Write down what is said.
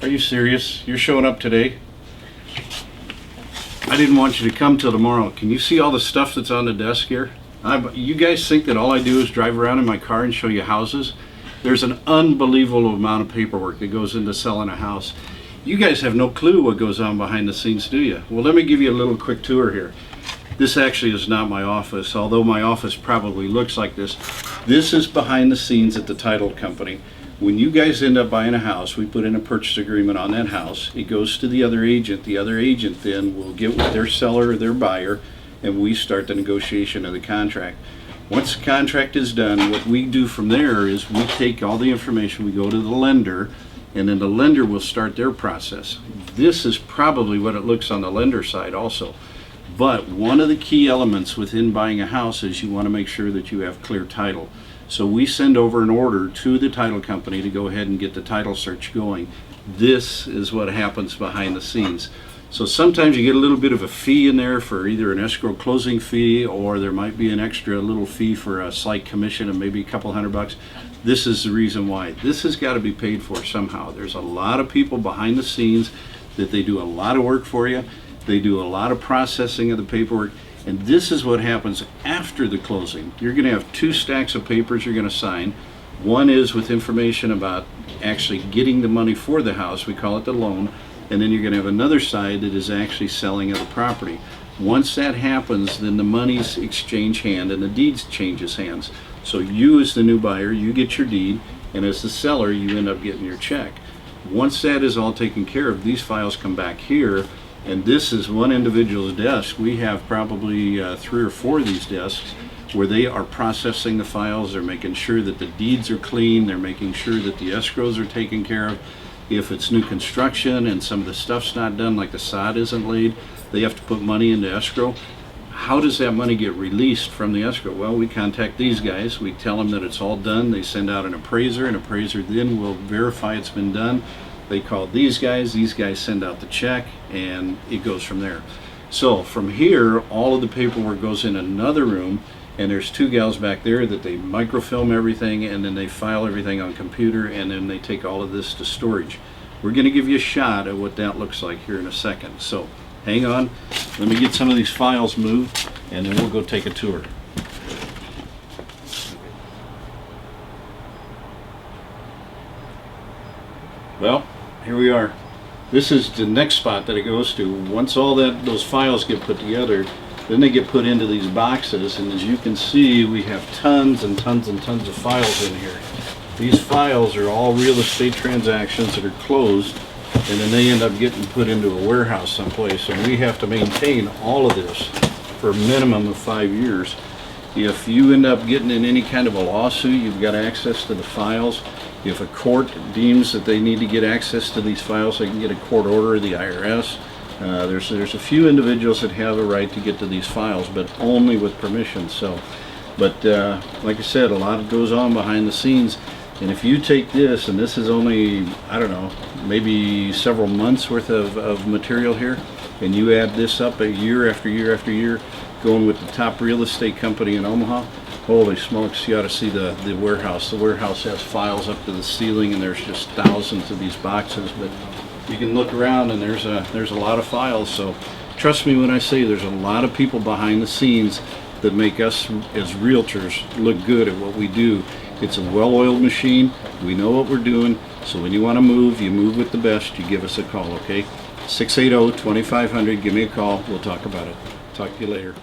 Are you serious? You're showing up today? I didn't want you to come till tomorrow. Can you see all the stuff that's on the desk here? You guys think that all I do is drive around in my car and show you houses? There's an unbelievable amount of paperwork that goes into selling a house. You guys have no clue what goes on behind the scenes, do you? Well, let me give you a little quick tour here. This actually is not my office, although my office probably looks like this. This is behind the scenes at the title company. When you guys end up buying a house, we put in a purchase agreement on that house. It goes to the other agent. The other agent then will get with their seller or their buyer, and we start the negotiation of the contract. Once the contract is done, what we do from there is we take all the information, we go to the lender, and then the lender will start their process. This is probably what it looks on the lender side also. But one of the key elements within buying a house is you want to make sure that you have clear title. So we send over an order to the title company to go ahead and get the title search going. This is what happens behind the scenes. So sometimes you get a little bit of a fee in there for either an escrow closing fee, or there might be an extra little fee for a slight commission of maybe a couple $100. This is the reason why. This has got to be paid for somehow. There's a lot of people behind the scenes that they do a lot of work for you. They do a lot of processing of the paperwork. And this is what happens after the closing. You're going to have 2 stacks of papers you're going to sign. One is with information about actually getting the money for the house. We call it the loan. And then you're going to have another side that is actually selling of the property. Once that happens, then the monies exchange hand and the deeds changes hands. So you as the new buyer, you get your deed, and as the seller, you end up getting your check. Once that is all taken care of, these files come back here, and this is one individual's desk. We have probably 3 or 4 of these desks where they are processing the files. They're making sure that the deeds are clean. They're making sure that the escrows are taken care of. If it's new construction and some of the stuff's not done, like the sod isn't laid, they have to put money into escrow. How does that money get released from the escrow? Well, we contact these guys. We tell them that it's all done. They send out an appraiser. An appraiser then will verify it's been done. They call these guys send out the check, and it goes from there. So from here, all of the paperwork goes in another room, and there's 2 gals back there that they microfilm everything, and then they file everything on computer, and then they take all of this to storage. We're going to give you a shot at what that looks like here in a second. So hang on, let me get some of these files moved, and then we'll go take a tour. Well, here we are. This is the next spot that it goes to. Once all those files get put together, then they get put into these boxes, and as you can see, we have tons and tons and tons of files in here. These files are all real estate transactions that are closed, and then they end up getting put into a warehouse someplace, and we have to maintain all of this for a minimum of 5 years. If you end up getting in any kind of a lawsuit, you've got access to the files. If a court deems that they need to get access to these files, they can get a court order of the IRS. There's a few individuals that have a right to get to these files, but only with permission. But like I said, a lot goes on behind the scenes. And if you take this, and this is only, I don't know, maybe several months worth of material here, and you add this up a year after year after year, going with the top real estate company in Omaha, holy smokes, you ought to see the warehouse. The warehouse has files up to the ceiling, and there's just thousands of these boxes. But you can look around, and there's a lot of files. So trust me when I say there's a lot of people behind the scenes that make us as realtors look good at what we do. It's a well-oiled machine. We know what we're doing. So when you want to move, you move with the best. You give us a call, okay? 680-2500. Give me a call. We'll talk about it. Talk to you later.